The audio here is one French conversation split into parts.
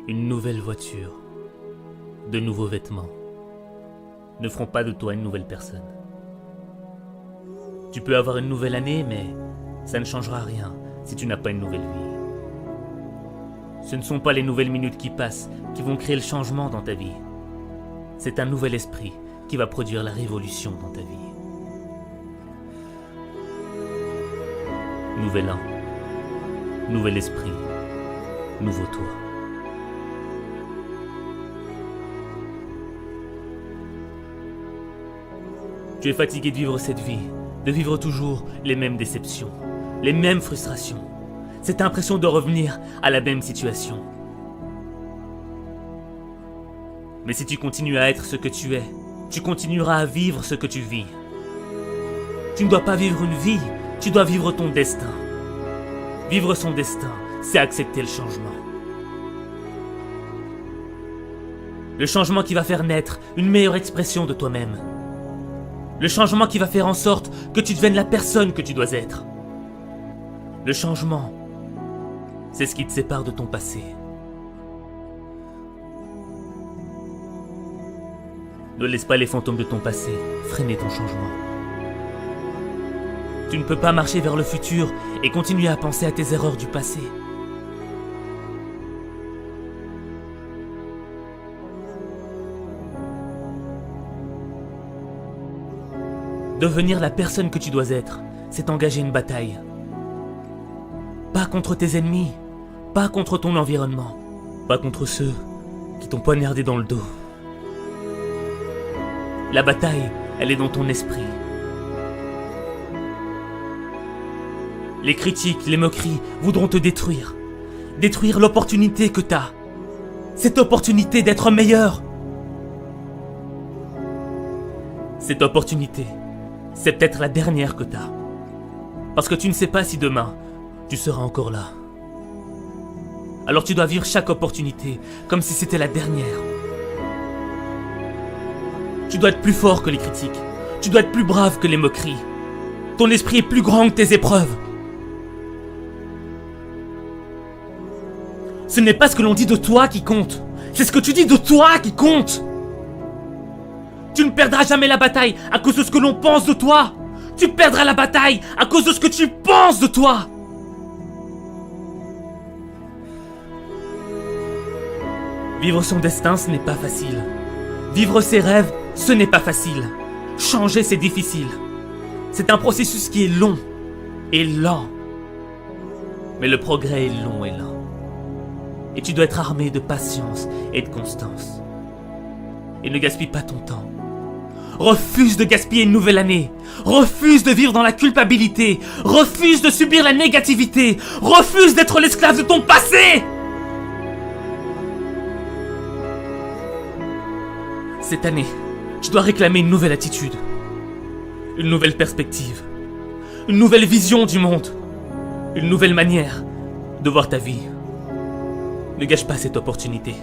Une nouvelle voiture, de nouveaux vêtements, ne feront pas de toi une nouvelle personne. Tu peux avoir une nouvelle année, mais ça ne changera rien si tu n'as pas une nouvelle vie. Ce ne sont pas les nouvelles minutes qui passent qui vont créer le changement dans ta vie. C'est un nouvel esprit qui va produire la révolution dans ta vie. Nouvel an, nouvel esprit, nouveau toi. Tu es fatigué de vivre cette vie, de vivre toujours les mêmes déceptions, les mêmes frustrations, cette impression de revenir à la même situation. Mais si tu continues à être ce que tu es, tu continueras à vivre ce que tu vis. Tu ne dois pas vivre une vie, tu dois vivre ton destin. Vivre son destin, c'est accepter le changement. Le changement qui va faire naître une meilleure expression de toi-même. Le changement qui va faire en sorte que tu deviennes la personne que tu dois être. Le changement, c'est ce qui te sépare de ton passé. Ne laisse pas les fantômes de ton passé freiner ton changement. Tu ne peux pas marcher vers le futur et continuer à penser à tes erreurs du passé. Devenir la personne que tu dois être, c'est engager une bataille. Pas contre tes ennemis, pas contre ton environnement, pas contre ceux qui t'ont poignardé dans le dos. La bataille, elle est dans ton esprit. Les critiques, les moqueries voudront te détruire. Détruire l'opportunité que t'as. Cette opportunité d'être meilleur. Cette opportunité, c'est peut-être la dernière que t'as. Parce que tu ne sais pas si demain, tu seras encore là. Alors tu dois vivre chaque opportunité comme si c'était la dernière. Tu dois être plus fort que les critiques. Tu dois être plus brave que les moqueries. Ton esprit est plus grand que tes épreuves. Ce n'est pas ce que l'on dit de toi qui compte. C'est ce que tu dis de toi qui compte. Tu ne perdras jamais la bataille à cause de ce que l'on pense de toi. Tu perdras la bataille à cause de ce que tu penses de toi. Vivre son destin, ce n'est pas facile. Vivre ses rêves, ce n'est pas facile. Changer, c'est difficile. C'est un processus qui est long et lent. Mais le progrès est long et lent. Et tu dois être armé de patience et de constance. Et ne gaspille pas ton temps. Refuse de gaspiller une nouvelle année. Refuse de vivre dans la culpabilité. Refuse de subir la négativité. Refuse d'être l'esclave de ton passé. Cette année, tu dois réclamer une nouvelle attitude. Une nouvelle perspective. Une nouvelle vision du monde. Une nouvelle manière de voir ta vie. Ne gâche pas cette opportunité.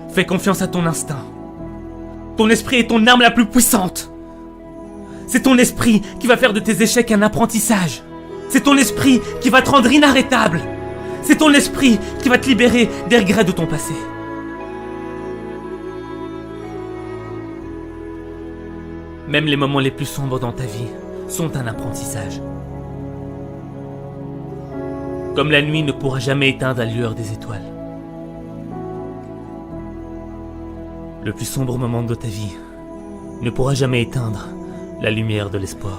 Fais confiance à ton instinct. Ton esprit est ton arme la plus puissante. C'est ton esprit qui va faire de tes échecs un apprentissage. C'est ton esprit qui va te rendre inarrêtable. C'est ton esprit qui va te libérer des regrets de ton passé. Même les moments les plus sombres dans ta vie sont un apprentissage. Comme la nuit ne pourra jamais éteindre la lueur des étoiles. Le plus sombre moment de ta vie ne pourra jamais éteindre la lumière de l'espoir.